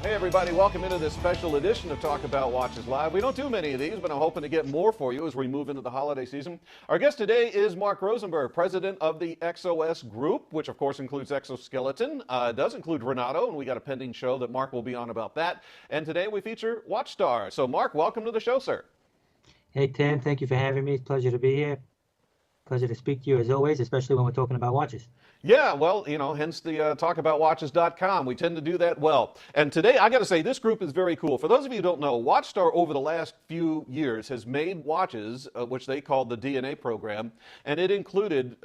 Hey everybody, welcome into this special edition of Talk About Watches Live. We don't do many of these, but I'm hoping to get more for you as we move into the holiday season. Our guest today is Mark Rosenberg, president of the XOS Group, which of course includes Exoskeleton, does include Renato, and we got a pending show that Mark will be on about that. And today we feature Watchstar. So Mark, welcome to the show, sir. Hey Tim, thank you for having me. It's a pleasure to be here. Pleasure to speak to you as always, especially when we're talking about watches. Yeah, well, hence the talkaboutwatches.com. We tend to do that well. And today, I got to say, this group is very cool. For those of you who don't know, Watchstar over the last few years has made watches, which they call the DNA program, and it included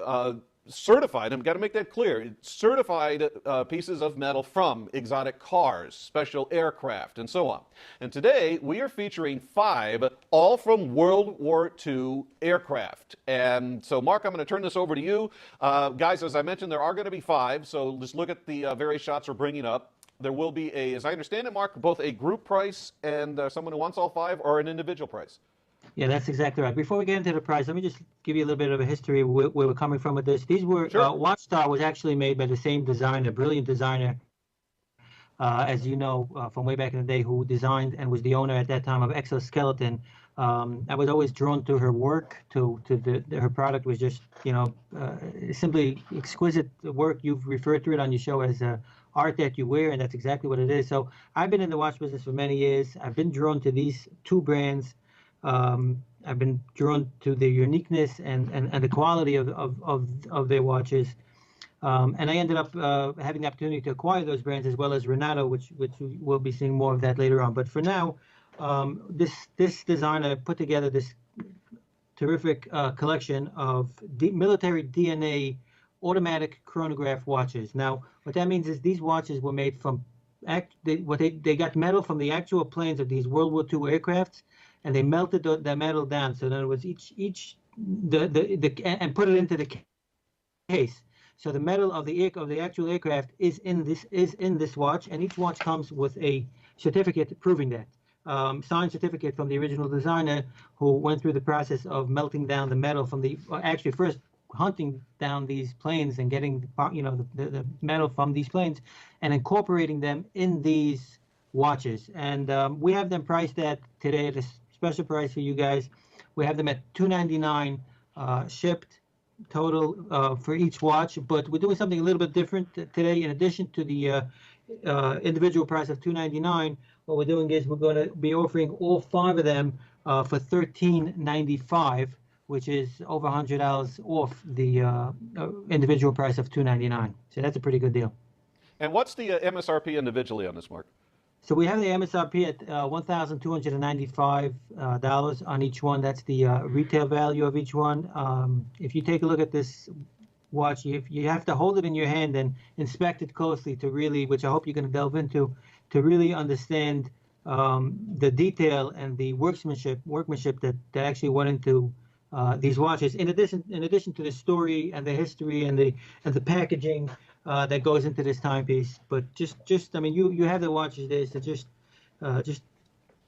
certified, I've got to make that clear, certified pieces of metal from exotic cars, special aircraft, and so on. And today, we are featuring 5, all from World War II aircraft. And so, Mark, I'm going to turn this over to you. Guys, as I mentioned, there are going to be 5, so just look at the various shots we're bringing up. There will be as I understand it, Mark, both a group price and someone who wants all 5, or an individual price. Yeah, that's exactly right. Before we get into the price, let me just give you a little bit of a history where we're coming from with this. These were, sure. Watchstar was actually made by the same designer, brilliant designer, as you know, from way back in the day, who designed and was the owner at that time of Exoskeleton. I was always drawn to her work, her product was just, simply exquisite work. You've referred to it on your show as art that you wear, and that's exactly what it is. So I've been in the watch business for many years. I've been drawn to these 2 brands. I've been drawn to their uniqueness and the quality of their watches. And I ended up having the opportunity to acquire those brands as well as Renato, which we'll be seeing more of that later on. But for now, this designer put together this terrific collection of military DNA automatic chronograph watches. Now, what that means is these watches were made from they got metal from the actual planes of these World War II aircrafts, and they melted the metal down. So in other words, and put it into the case. So the metal of the actual aircraft is in this watch, and each watch comes with a certificate proving that. Signed certificate from the original designer, who went through the process of melting down the metal from actually first hunting down these planes and getting the metal from these planes and incorporating them in these watches. And we have them priced at today at a special price for you guys. We have them at $299 shipped total for each watch, but we're doing something a little bit different today. In addition to the individual price of $299, what we're doing is we're going to be offering all 5 of them for $13.95, which is over $100 off the individual price of $299. So that's a pretty good deal. And what's the MSRP individually on this, Mark? So we have the MSRP at $1,295 on each one. That's the retail value of each one. If you take a look at this watch, you have to hold it in your hand and inspect it closely to really, which I hope you're going to delve into, to really understand the detail and the workmanship that actually went into these watches. In addition to the story and the history and the packaging that goes into this timepiece. But I mean, you have the watches there, so just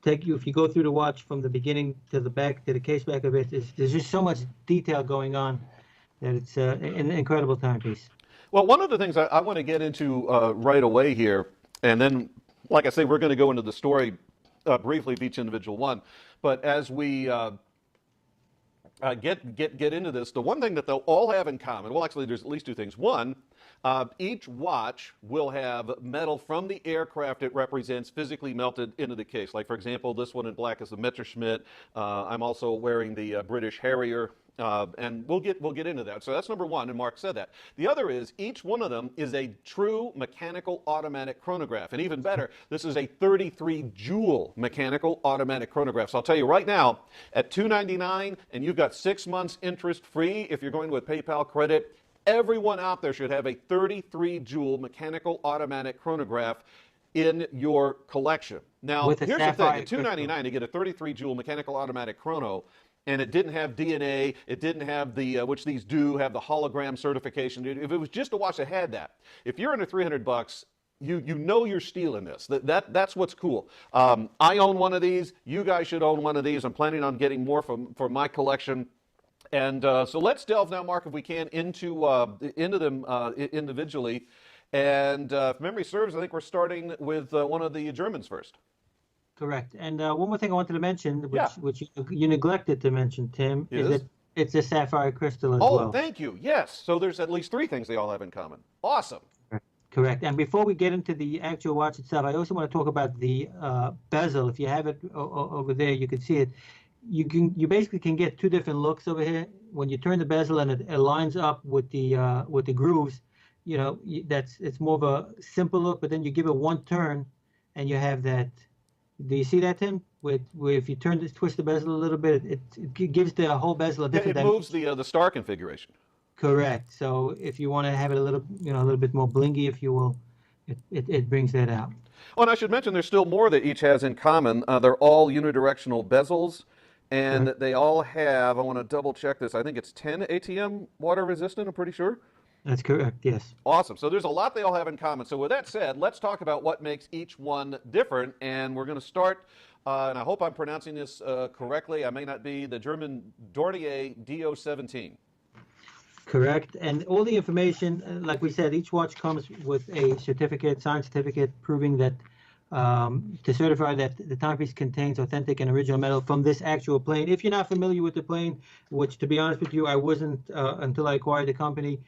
take you, if you go through the watch from the beginning to the back, to the case back of it, there's just so much detail going on that it's an incredible timepiece. Well, one of the things I want to get into right away here, and then, like I say, we're going to go into the story briefly of each individual one, but as we get into this, the one thing that they'll all have in common, well, actually, there's at least 2 things. One, each watch will have metal from the aircraft it represents physically melted into the case. Like, for example, this one in black is the Messerschmitt. I'm also wearing the British Harrier, and we'll get into that. So that's number 1, and Mark said that. The other is each one of them is a true mechanical automatic chronograph, and even better, this is a 33 joule mechanical automatic chronograph. So I'll tell you right now, at $299, and you've got 6 months interest free if you're going with PayPal credit. Everyone out there should have a 33 joule mechanical automatic chronograph in your collection. Now, here's the thing, at $299 you get a 33 joule mechanical automatic chrono, and it didn't have DNA, it didn't have the, which these do have, the hologram certification. If it was just a watch that had that, if you're under $300, you know you're stealing this. That's what's cool. I own one of these. You guys should own one of these. I'm planning on getting more for my collection. And so let's delve now, Mark, if we can, into them individually. And if memory serves, I think we're starting with one of the Germans first. Correct. And one more thing I wanted to mention, Yeah, which you neglected to mention, Tim, is is. that it's a sapphire crystal as Oh, well. thank you. Yes. So there's at least three things they all have in common. Awesome. Correct. And before we get into the actual watch itself, I also want to talk about the bezel. If you have it over there, you can see it. You basically can get two different looks over here. When you turn the bezel and it lines up with the grooves, it's more of a simple look. But then you give it one turn, and you have that. Do you see that, Tim? Where if you twist the bezel a little bit, it gives the whole bezel a different It moves dimension. the star configuration. Correct. So if you want to have it a little bit more blingy, if you will, it brings that out. Oh, and I should mention there's still more that each has in common. They're all unidirectional bezels, and Correct. they all have, I want to double check this, I think it's 10 ATM water resistant, I'm pretty sure. That's correct. Yes. Awesome. So there's a lot they all have in common. So with that said, let's talk about what makes each one different. And we're going to start, and I hope I'm pronouncing this correctly. I may not be, the German Dornier DO17. Correct. And all the information, like we said, each watch comes with a certificate, signed certificate, proving that to certify that the timepiece contains authentic and original metal from this actual plane. If you're not familiar with the plane, which to be honest with you, I wasn't until I acquired the company.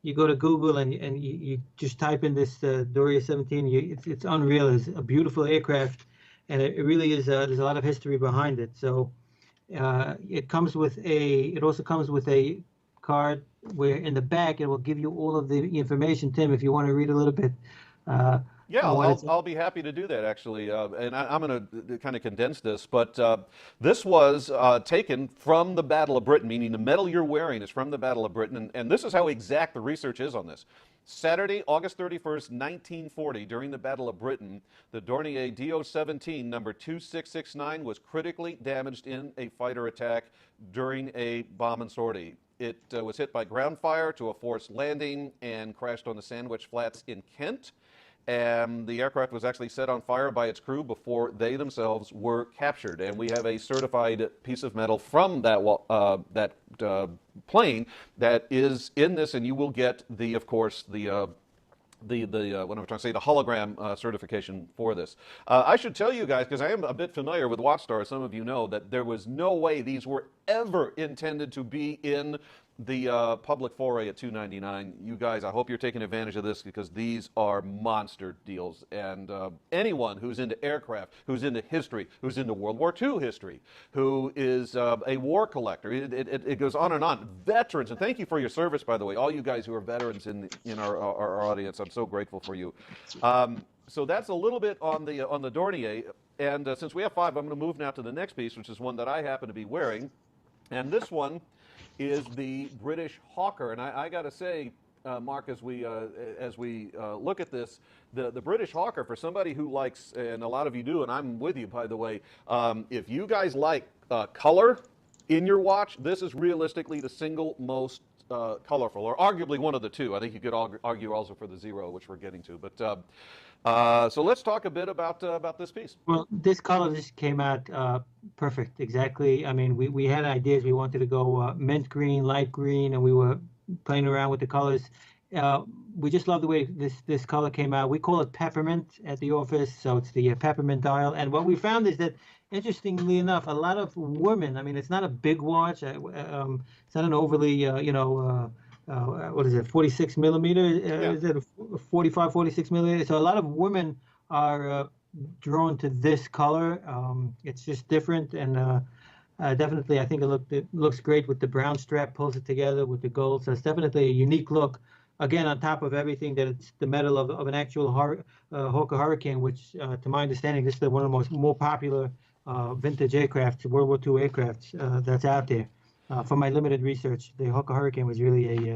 You go to Google and you just type in this Doria 17. It's unreal. It's a beautiful aircraft, and it really is. There's a lot of history behind it. So it also comes with a card where in the back it will give you all of the information. Tim, if you want to read a little bit. Yeah, on what it's- I'll be happy to do that actually, and I'm going to kind of condense this. But this was taken from the Battle of Britain, meaning the medal you're wearing is from the Battle of Britain, and this is how exact the research is on this. Saturday, August 31st, 1940, during the Battle of Britain, the Dornier DO-17, number 2669, was critically damaged in a fighter attack during a bomb and sortie. It was hit by ground fire to a forced landing and crashed on the Sandwich Flats in Kent. And the aircraft was actually set on fire by its crew before they themselves were captured. And we have a certified piece of metal from that plane that is in this, and you will get of course, what I'm trying to say, the hologram certification for this. I should tell you guys, because I am a bit familiar with Watchstar, some of you know that there was no way these were ever intended to be in the public foray at $299. You guys, I hope you're taking advantage of this because these are monster deals. And anyone who's into aircraft, who's into history, who's into World War II history, who is a war collector, it goes on and on. Veterans, and thank you for your service, by the way, all you guys who are veterans in our audience. I'm so grateful for you. So that's a little bit on the Dornier. And since we have five, I'm going to move now to the next piece, which is one that I happen to be wearing. And this one is the British Hawker, and I got to say, Mark, as we look at this, the British Hawker, for somebody who likes, and a lot of you do, and I'm with you, by the way, if you guys like color in your watch, this is realistically the single most colorful, or arguably one of the two. I think you could argue also for the Zero, which we're getting to. But so let's talk a bit about this piece. Well, this color just came out perfect, exactly. I mean, we had ideas. We wanted to go mint green, light green, and we were playing around with the colors. We just love the way this color came out. We call it peppermint at the office, so it's the peppermint dial. And what we found is that, interestingly enough, a lot of women, I mean, it's not a big watch. It's not an overly, what is it, 46 millimeter? Is it a 45, 46 millimeter? So a lot of women are drawn to this color. It's just different, and definitely, I think it looks great with the brown strap, pulls it together with the gold. So it's definitely a unique look. Again, on top of everything, that it's the metal of an actual Hawker Hurricane, which, to my understanding, this is one of the more popular vintage aircrafts, World War II aircrafts that's out there. From my limited research, the Hawker Hurricane was really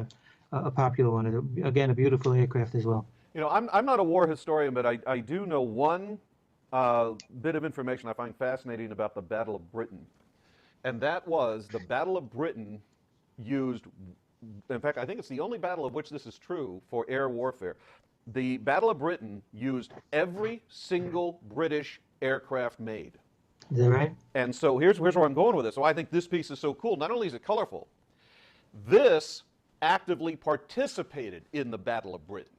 a popular one. Again, a beautiful aircraft as well. You know, I'm not a war historian, but I do know one bit of information I find fascinating about the Battle of Britain. And that was the Battle of Britain used, in fact, I think it's the only battle of which this is true for air warfare. The Battle of Britain used every single British aircraft made. Is that right? And so here's where I'm going with this. So I think this piece is so cool. Not only is it colorful, this actively participated in the Battle of Britain.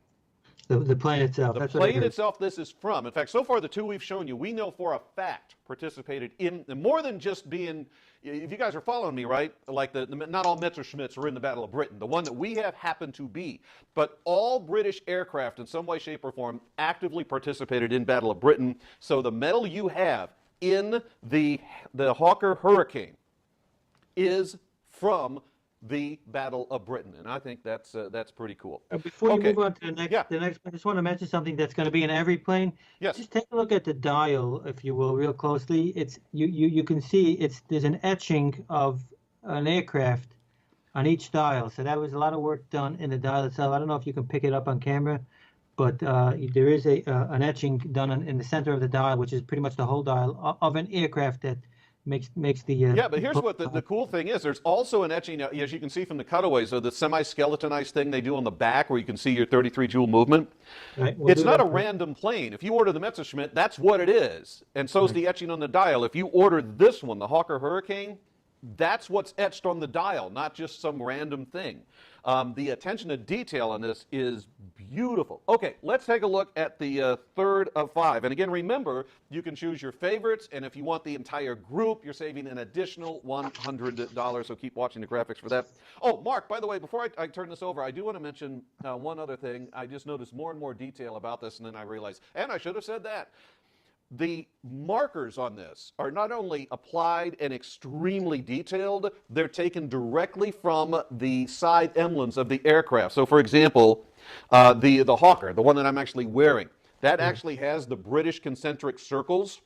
The plane itself. The That's what I plane heard. itself, this is from. In fact, so far the two we've shown you, we know for a fact participated in more than just being. If you guys are following me, right? Like not all Messerschmitts are in the Battle of Britain. The one that we have happened to be, but all British aircraft in some way, shape, or form actively participated in Battle of Britain. So the medal you have in the Hawker Hurricane is from the Battle of Britain, and I think that's pretty cool. Before you Okay. move on to the next, Yeah. I just want to mention something that's going to be in every plane. Yes. Just take a look at the dial, if you will, real closely. It's you can see there's an etching of an aircraft on each dial. So that was a lot of work done in the dial itself. I don't know if you can pick it up on camera, but there is an etching done in the center of the dial, which is pretty much the whole dial of an aircraft that makes the Yeah, but here's what the cool thing is. There's also an etching, as you can see from the cutaways, so the semi-skeletonized thing they do on the back where you can see your 33 joule movement. Right, we'll It's do not that a random plane. If you order the Messerschmitt, that's what it is. And so is the etching on the dial. If you order this one, the Hawker Hurricane, that's what's etched on the dial, not just some random thing. The attention to detail on this is beautiful. Okay, let's take a look at the third of five. And again, remember, you can choose your favorites, and if you want the entire group, you're saving an additional $100, so keep watching the graphics for that. Oh, Mark, by the way, before I turn this over, I do want to mention one other thing. I just noticed more and more detail about this, and then I realized, and I should have said that. The markers on this are not only applied and extremely detailed, they're taken directly from the side emblems of the aircraft. So, for example, the Hawker, the one that I'm actually wearing, that actually has the British concentric circles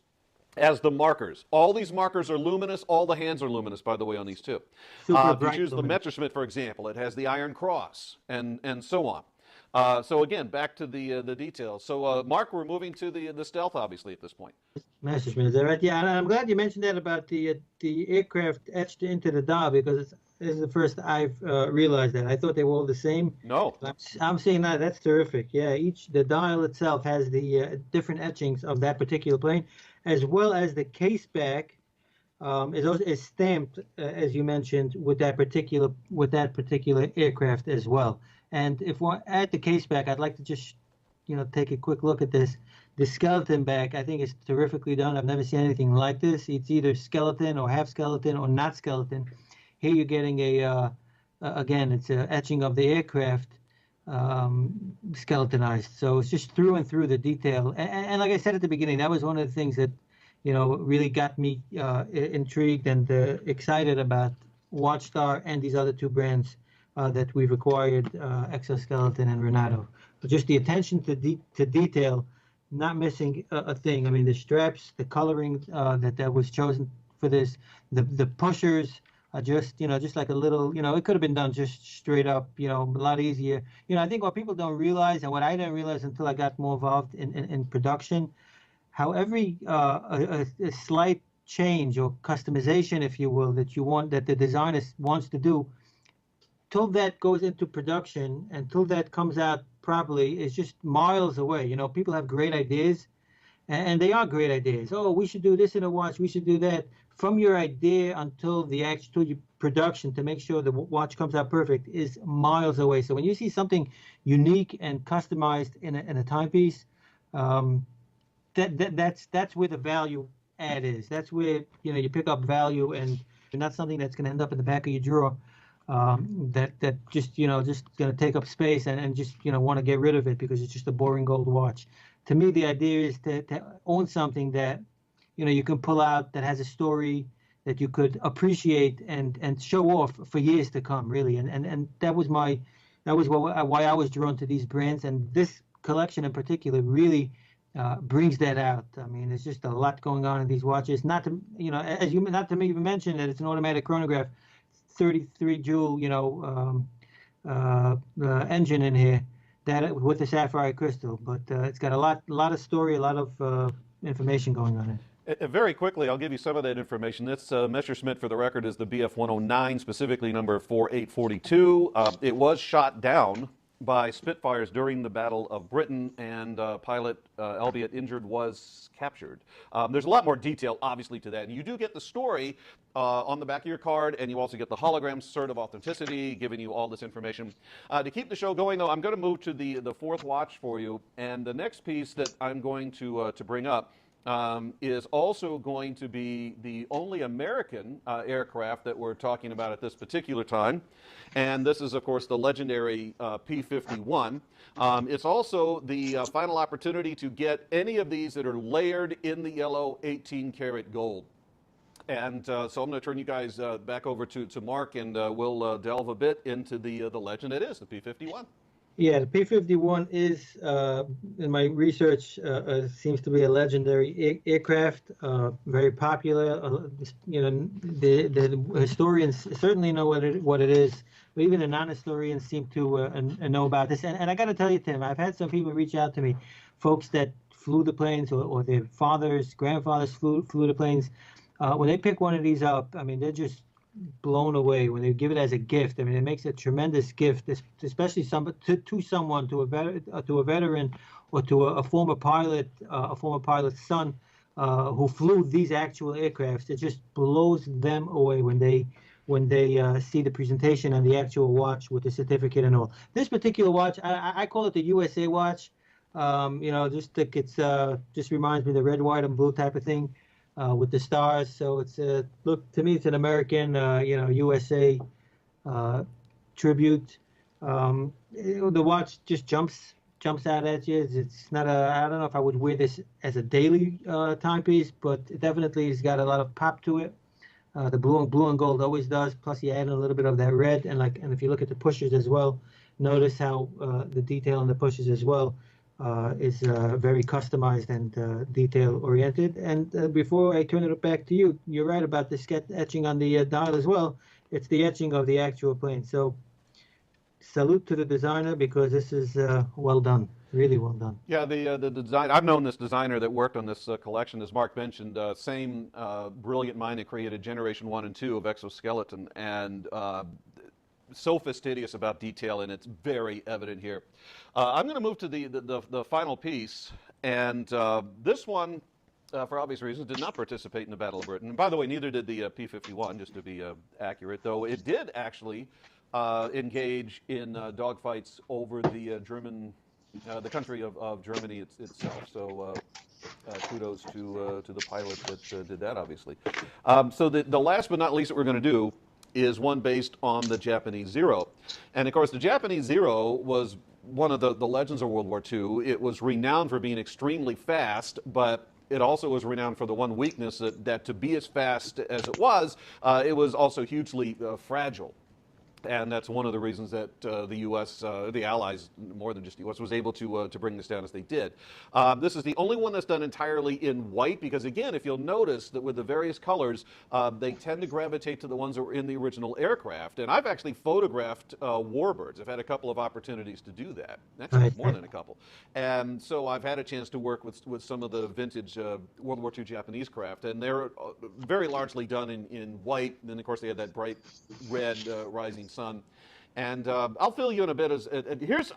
as the markers. All these markers are luminous. All the hands are luminous, by the way, on these two. If you choose the Messerschmitt, for example, it has the Iron Cross and so on. So again, back to the details. So Mark, we're moving to the stealth, obviously, at this point. Messerschmitt, is that right? Yeah, and I'm glad you mentioned that about the aircraft etched into the dial, because this is the first I've realized that. I thought they were all the same. No. I'm seeing that. That's terrific. Yeah, the dial itself has the different etchings of that particular plane, as well as the case back is stamped, as you mentioned, with that particular aircraft as well. And if we're at the case back, I'd like to just, take a quick look at this. The skeleton back, I think, is terrifically done. I've never seen anything like this. It's either skeleton or half skeleton or not skeleton. Here you're getting again, it's an etching of the aircraft skeletonized. So it's just through and through the detail. And like I said at the beginning, that was one of the things that, really got me intrigued and excited about Watchstar and these other two brands that we've acquired, Exoskeleton and Renato. But just the attention to detail, not missing a thing. I mean, the straps, the coloring that was chosen for this, the pushers are just, just like a little, it could have been done just straight up, a lot easier. I think what people don't realize, and what I didn't realize until I got more involved in production, how every a slight change or customization, if you will, that the designer wants to do, till that goes into production, until that comes out properly, is just miles away. People have great ideas, and they are great ideas. Oh, we should do this in a watch, we should do that. From your idea until the actual production, to make sure the watch comes out perfect, is miles away. So when you see something unique and customized in a timepiece, that's where the value add is. That's where you pick up value, and not something that's going to end up in the back of your drawer. That just just going to take up space and just want to get rid of it because it's just a boring gold watch. To me, the idea is to own something that you can pull out, that has a story, that you could appreciate and show off for years to come, really. And that was why I was drawn to these brands, and this collection in particular really brings that out. I mean, there's just a lot going on in these watches. Not to even mention that it's an automatic chronograph, 33 joule engine in here, that with the sapphire crystal. But it's got a lot of story, a lot of information going on in it. Very quickly, I'll give you some of that information. This Messerschmitt, for the record, is the BF 109, specifically number 4842. It was shot down by Spitfires during the Battle of Britain, and pilot, albeit injured, was captured. There's a lot more detail, obviously, to that. And you do get the story on the back of your card, and you also get the hologram cert of authenticity, giving you all this information. To keep the show going, though, I'm going to move to the fourth watch for you. And the next piece that I'm going to bring up is also going to be the only American aircraft that we're talking about at this particular time. And this is, of course, the legendary P-51. It's also the final opportunity to get any of these that are layered in the yellow 18-karat gold. And so I'm going to turn you guys back over to Mark, and we'll delve a bit into the legend it is, the P-51. Yeah, the P-51 is, in my research, seems to be a legendary aircraft, very popular. You know, the historians certainly know what it is, but even the non-historians seem to know about this. And I got to tell you, Tim, I've had some people reach out to me, folks that flew the planes, or their fathers, grandfathers flew the planes. When they pick one of these up, I mean, they're just blown away when they give it as a gift. I mean, it makes a tremendous gift, especially to someone, to a veteran, or to a former pilot's son who flew these actual aircrafts. It just blows them away when they see the presentation and the actual watch with the certificate and all. This particular watch, I call it the USA watch. You know, just reminds me of the red, white, and blue type of thing. With the stars, so it's look to me it's an American, you know, USA tribute. The watch just jumps out at you. It's not I don't know if I would wear this as a daily timepiece, but it definitely has got a lot of pop to it. The blue and gold always does. Plus, you add in a little bit of that red, and if you look at the pushers as well, notice how the detail on the pushers as well is very customized and detail oriented. And before I turn it back to you, you're right about the etching on the dial as well. It's the etching of the actual plane. So salute to the designer, because this is well done, really well done. Yeah, the design. I've known this designer that worked on this collection, as Mark mentioned. Same brilliant mind that created Generation 1 and 2 of Exoskeleton, and so fastidious about detail, and it's very evident here. I'm going to move to the final piece, and this one, for obvious reasons, did not participate in the Battle of Britain. And by the way, neither did the P-51, just to be accurate, though it did actually engage in dogfights over the the country of Germany itself. So kudos to the pilot that did that, obviously. So the last but not least that we're going to do is one based on the Japanese Zero. And of course, the Japanese Zero was one of the legends of World War II. It was renowned for being extremely fast, but it also was renowned for the one weakness that to be as fast as it was also hugely fragile. And that's one of the reasons that the U.S., the Allies, more than just the U.S., was able to bring this down as they did. This is the only one that's done entirely in white, because again, if you'll notice that with the various colors, they tend to gravitate to the ones that were in the original aircraft. And I've actually photographed warbirds. I've had a couple of opportunities to do that, actually more than a couple. And so I've had a chance to work with some of the vintage World War II Japanese craft, and they're very largely done in white. And then, of course, they had that bright red rising sun. And I'll fill you in a bit.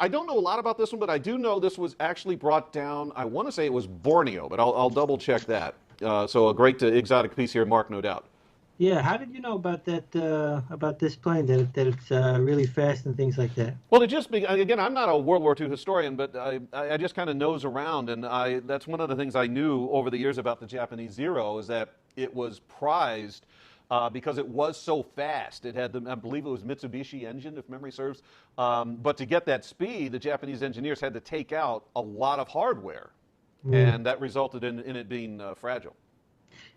I don't know a lot about this one, but I do know this was actually brought down, I want to say it was Borneo, but I'll double check that. So a great exotic piece here, Mark, no doubt. Yeah, how did you know about that, about this plane, that it's really fast and things like that? Well, again, I'm not a World War II historian, but I just kind of nose around, and that's one of the things I knew over the years about the Japanese Zero, is that it was prized because it was so fast. It had, I believe it was Mitsubishi engine, if memory serves. But to get that speed, the Japanese engineers had to take out a lot of hardware, and that resulted in it being fragile.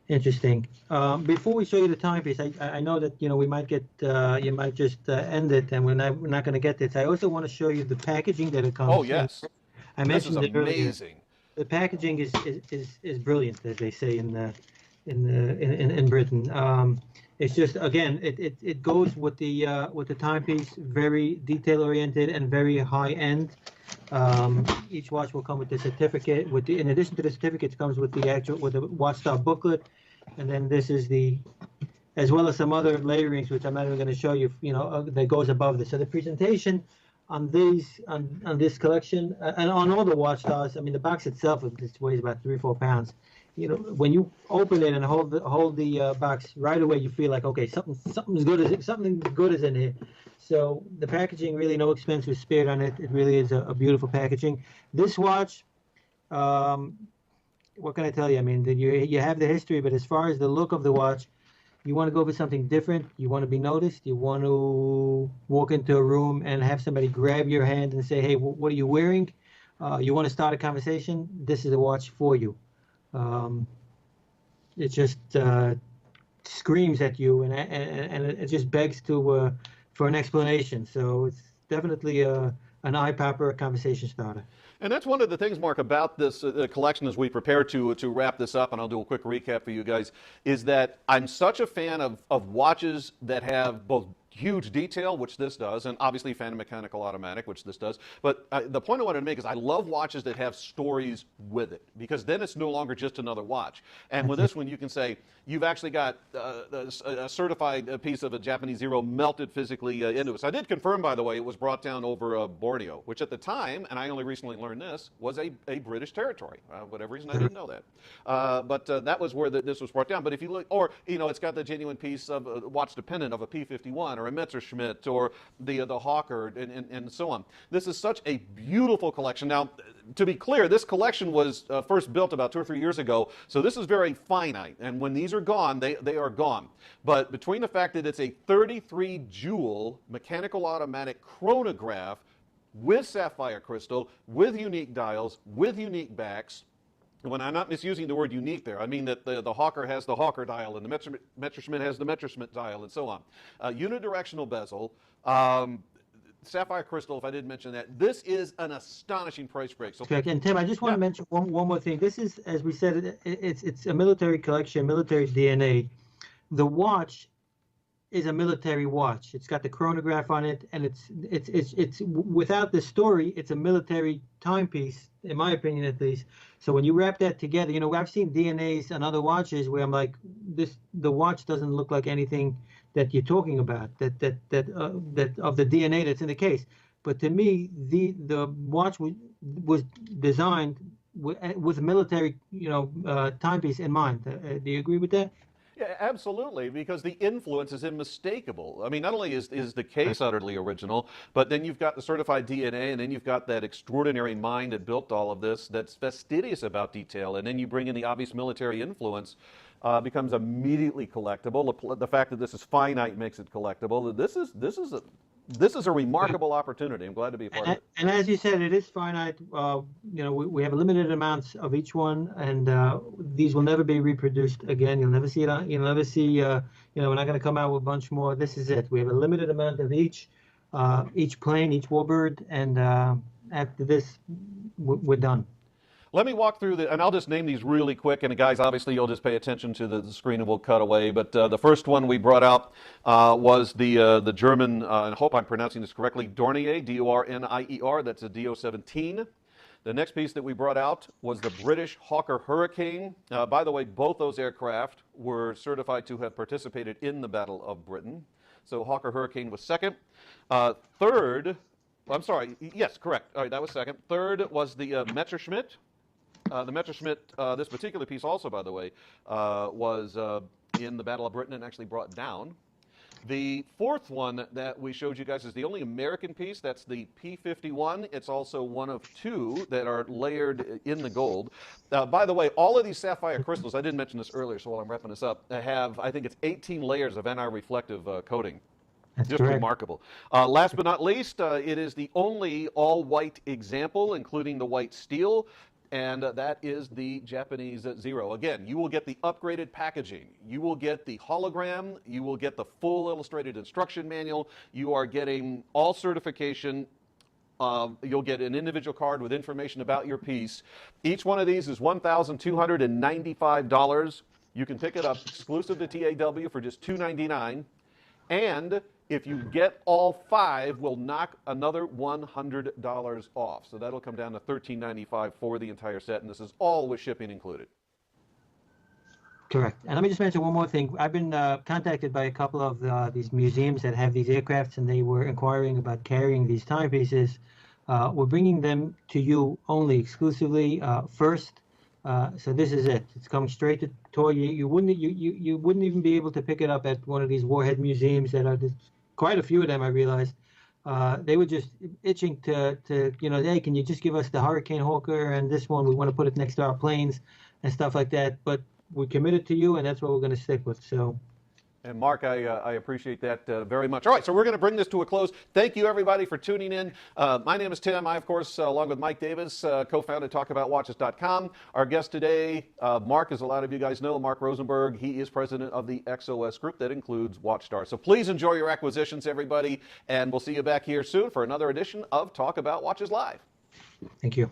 Interesting. Before we show you the timepiece, I know that we might get you might just end it, and we're not going to get this. I also want to show you the packaging that it comes. Oh yes, I mentioned this is amazing. Earlier. The packaging is brilliant, as they say in Britain. It's just, again, it goes with the timepiece, very detail oriented and very high end. Each watch will come with the certificate. In addition to the certificate, it comes with the Watchstar booklet, and then this is as well as some other layerings, which I'm not even going to show you. That goes above this. So the presentation on this collection and on all the Watchstars. I mean, the box itself it weighs about 3 or 4 pounds. You know, when you open it and hold the box right away, you feel like, okay, something good is in here. So the packaging, really no expense was spared on it. It really is a beautiful packaging. This watch, what can I tell you? I mean, you have the history, but as far as the look of the watch, you want to go for something different. You want to be noticed. You want to walk into a room and have somebody grab your hand and say, "Hey, what are you wearing?" You want to start a conversation. This is a watch for you. It just screams at you, and it just begs for an explanation. So it's definitely an eye popper, a conversation starter. And that's one of the things, Mark, about this collection as we prepare to wrap this up, and I'll do a quick recap for you guys, is that I'm such a fan of watches that have both huge detail, which this does, and obviously Phantom Mechanical Automatic, which this does. But the point I wanted to make is I love watches that have stories with it, because then it's no longer just another watch. And with this one, you can say you've actually got a certified piece of a Japanese Zero melted physically into it. So I did confirm, by the way, it was brought down over Borneo, which at the time, and I only recently learned this, was a British territory. For whatever reason, I didn't know that. But that was where this was brought down. But if you look, or, you know, it's got the genuine piece of watch dependent of a P51 or a Messerschmitt or the Hawker and so on. This is such a beautiful collection. Now, to be clear, this collection was first built about 2 or 3 years ago, so this is very finite. And when these are gone, they are gone. But between the fact that it's a 33 jewel mechanical automatic chronograph with sapphire crystal, with unique dials, with unique backs. When I'm not misusing the word unique there, I mean that the Hawker has the Hawker dial and the Messerschmitt has the Messerschmitt dial and so on. Unidirectional bezel, sapphire crystal, if I didn't mention that. This is an astonishing price break. So, correct. And Tim, I just want to mention one more thing. This is, as we said, it's a military collection, military DNA. The watch is a military watch. It's got the chronograph on it, and it's without the story, it's a military timepiece, in my opinion at least. So when you wrap that together, you know, I've seen DNAs and other watches where I'm like, the watch doesn't look like anything that you're talking about, that of the DNA that's in the case. But to me, the watch was designed with military, you know, timepiece in mind. Do you agree with that? yeah, absolutely, because the influence is unmistakable. I mean, not only is the case utterly original, but then you've got the certified DNA, and then you've got that extraordinary mind that built all of this that's fastidious about detail, and then you bring in the obvious military influence, becomes immediately collectible. The fact that this is finite makes it collectible. This is a remarkable opportunity. I'm glad to be a part of it. And as you said, it is finite. You know, we have limited amounts of each one, and these will never be reproduced again. You'll never see it. You'll never see. You know, we're not going to come out with a bunch more. This is it. We have a limited amount of each plane, each warbird, and after this, we're done. Let me walk through and I'll just name these really quick. And guys, obviously, you'll just pay attention to the screen and we'll cut away. But the first one we brought out was the German, I hope I'm pronouncing this correctly, Dornier, D-O-R-N-I-E-R. That's a D-O-17. The next piece that we brought out was the British Hawker Hurricane. By the way, both those aircraft were certified to have participated in the Battle of Britain. So Hawker Hurricane was second. Third, I'm sorry, yes, correct. All right, that was second. Third was the Messerschmitt. The Messerschmitt, this particular piece also, by the way, was in the Battle of Britain and actually brought down. The fourth one that we showed you guys is the only American piece. That's the P51. It's also one of two that are layered in the gold. By the way, all of these sapphire crystals, I didn't mention this earlier, so while I'm wrapping this up, have, I think it's 18 layers of NR-reflective coating. That's just correct. Remarkable. Last but not least, it is the only all-white example, including the white steel. And that is the Japanese Zero. Again, you will get the upgraded packaging. You will get the hologram. You will get the full illustrated instruction manual. You are getting all certification. You'll get an individual card with information about your piece. Each one of these is $1,295. You can pick it up exclusive to TAW for just $299. And if you get all five, we'll knock another $100 off. So that'll come down to $13.95 for the entire set, and this is all with shipping included. Correct. And let me just mention one more thing. I've been contacted by a couple of these museums that have these aircrafts, and they were inquiring about carrying these timepieces. We're bringing them to you only exclusively first. So this is it. It's coming straight to toy. You wouldn't even be able to pick it up at one of these warhead museums that are quite a few of them, I realized. They were just itching to hey, can you just give us the Hurricane Hawker and this one? We want to put it next to our planes and stuff like that. But we're committed to you, and that's what we're going to stick with. So. And Mark, I appreciate that very much. All right, so we're going to bring this to a close. Thank you, everybody, for tuning in. My name is Tim. I, of course, along with Mike Davis, co-founded TalkAboutWatches.com. Our guest today, Mark, as a lot of you guys know, Mark Rosenberg. He is president of the XOS group that includes Watchstar. So please enjoy your acquisitions, everybody, and we'll see you back here soon for another edition of Talk About Watches Live. Thank you.